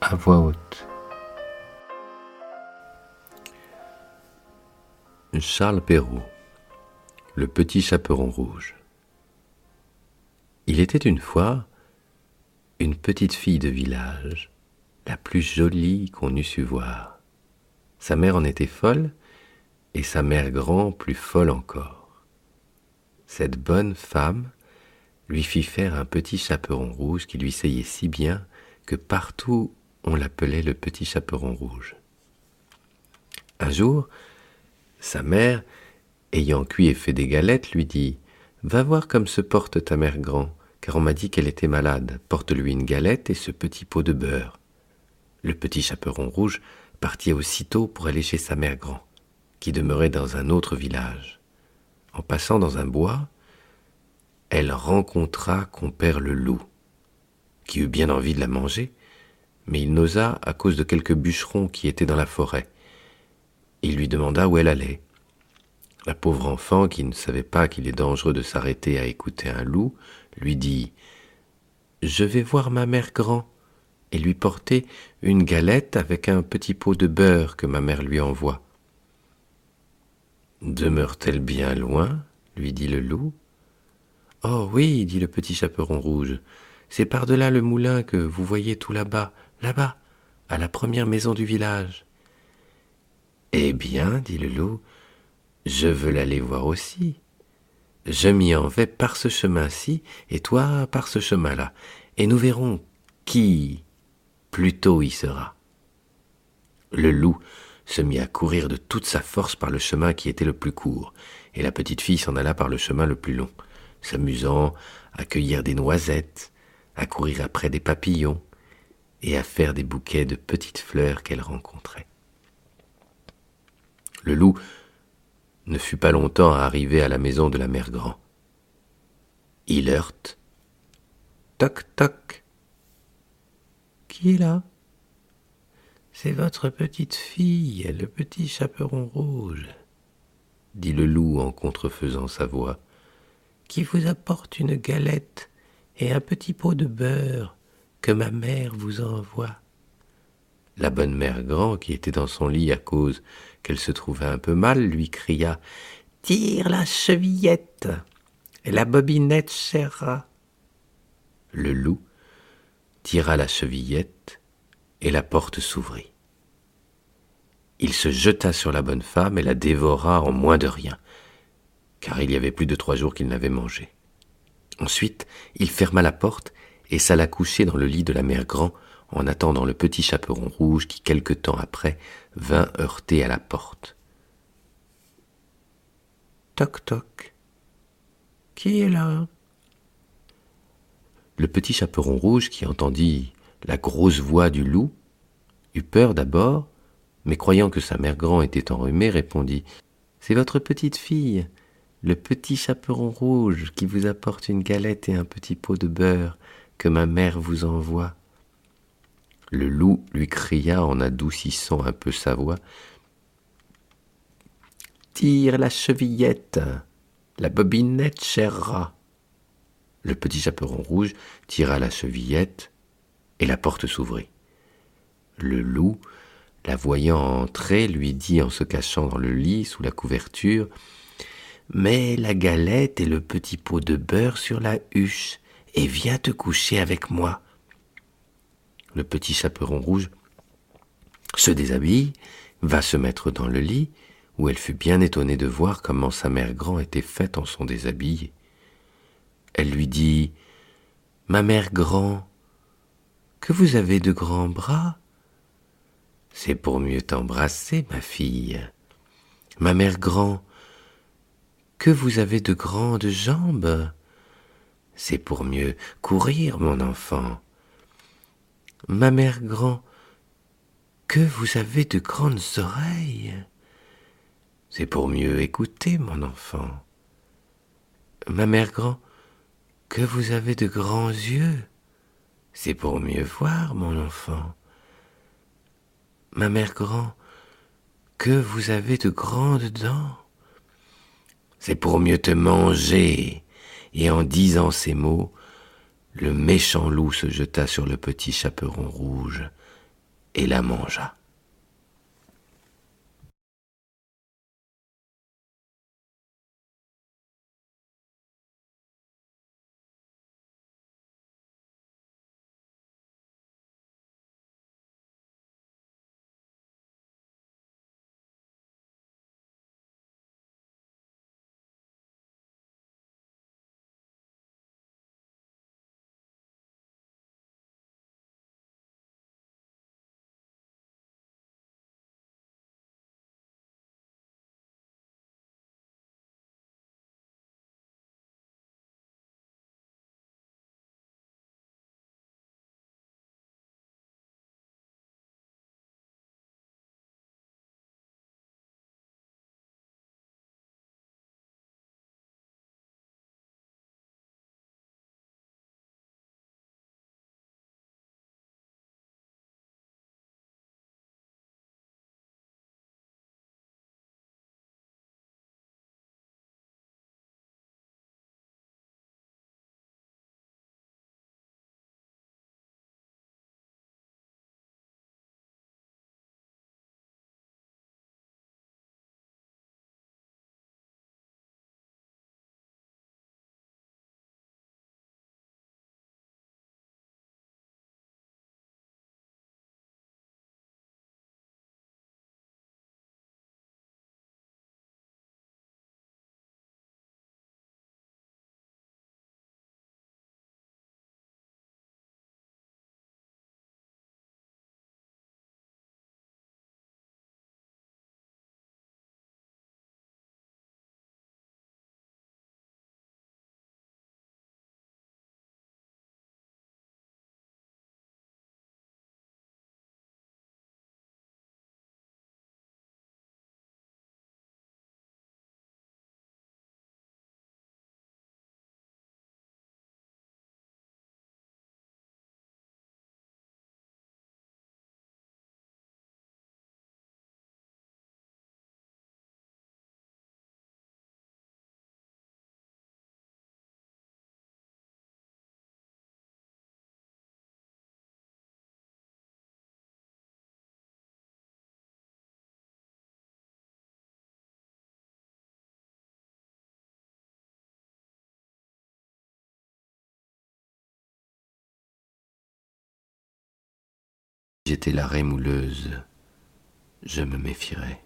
à voix haute. Charles Perrault, le petit chaperon rouge. Il était une fois une petite fille de village, la plus jolie qu'on eût su voir. Sa mère en était folle, et sa mère grand plus folle encore. Cette bonne femme lui fit faire un petit chaperon rouge qui lui seyait si bien que partout on l'appelait le petit chaperon rouge. Un jour, sa mère, ayant cuit et fait des galettes, lui dit « Va voir comme se porte ta mère grand, car on m'a dit qu'elle était malade. Porte-lui une galette et ce petit pot de beurre. » Le petit chaperon rouge partit aussitôt pour aller chez sa mère grand, qui demeurait dans un autre village. En passant dans un bois, elle rencontra compère le loup, qui eut bien envie de la manger, mais il n'osa à cause de quelques bûcherons qui étaient dans la forêt. Il lui demanda où elle allait. La pauvre enfant, qui ne savait pas qu'il est dangereux de s'arrêter à écouter un loup, lui dit « Je vais voir ma mère grand et lui porter une galette avec un petit pot de beurre que ma mère lui envoie. » « Demeure-t-elle bien loin ?» lui dit le loup. « Oh oui, dit le petit chaperon rouge, c'est par-delà le moulin que vous voyez tout là-bas, à la première maison du village. » « Eh bien, dit le loup, je veux l'aller voir aussi. Je m'y en vais par ce chemin-ci, et toi par ce chemin-là, et nous verrons qui plus tôt y sera. » Le loup se mit à courir de toute sa force par le chemin qui était le plus court, et la petite fille s'en alla par le chemin le plus long, s'amusant à cueillir des noisettes, à courir après des papillons, et à faire des bouquets de petites fleurs qu'elle rencontrait. Le loup ne fut pas longtemps à arriver à la maison de la mère grand. Il heurte. Toc, toc. Qui est là ? C'est votre petite fille, le petit chaperon rouge, dit le loup en contrefaisant sa voix, qui vous apporte une galette et un petit pot de beurre que ma mère vous envoie. La bonne mère grand, qui était dans son lit à cause qu'elle se trouvait un peu mal, lui cria « Tire la chevillette, et la bobinette serra. » Le loup tira la chevillette, et la porte s'ouvrit. Il se jeta sur la bonne femme et la dévora en moins de rien, car il y avait plus de 3 jours qu'il n'avait mangé. Ensuite, il ferma la porte et s'alla coucher dans le lit de la mère grand, en attendant le petit chaperon rouge qui, quelque temps après, vint heurter à la porte. Toc, toc. Qui est là ? Le petit chaperon rouge, qui entendit la grosse voix du loup, eut peur d'abord, mais croyant que sa mère grand était enrhumée, répondit « C'est votre petite fille, le petit chaperon rouge, qui vous apporte une galette et un petit pot de beurre que ma mère vous envoie. » Le loup lui cria en adoucissant un peu sa voix « Tire la chevillette, la bobinette serra. » Le petit chaperon rouge tira la chevillette et la porte s'ouvrit. Le loup, la voyant entrer, lui dit en se cachant dans le lit sous la couverture « Mets la galette et le petit pot de beurre sur la huche et viens te coucher avec moi. » Le petit chaperon rouge se déshabille, va se mettre dans le lit, où elle fut bien étonnée de voir comment sa mère grand était faite en son déshabillé. Elle lui dit « Ma mère grand, que vous avez de grands bras ? » « C'est pour mieux t'embrasser, ma fille. » « Ma mère grand, que vous avez de grandes jambes ? » « C'est pour mieux courir, mon enfant. » « Ma mère grand, que vous avez de grandes oreilles ? » « C'est pour mieux écouter, mon enfant. » « Ma mère grand, que vous avez de grands yeux ? C'est pour mieux voir, mon enfant. » « Ma mère grand, que vous avez de grandes dents ? C'est pour mieux te manger. » Et en disant ces mots, le méchant loup se jeta sur le petit chaperon rouge et la mangea. J'étais la rémouleuse, je me méfierais.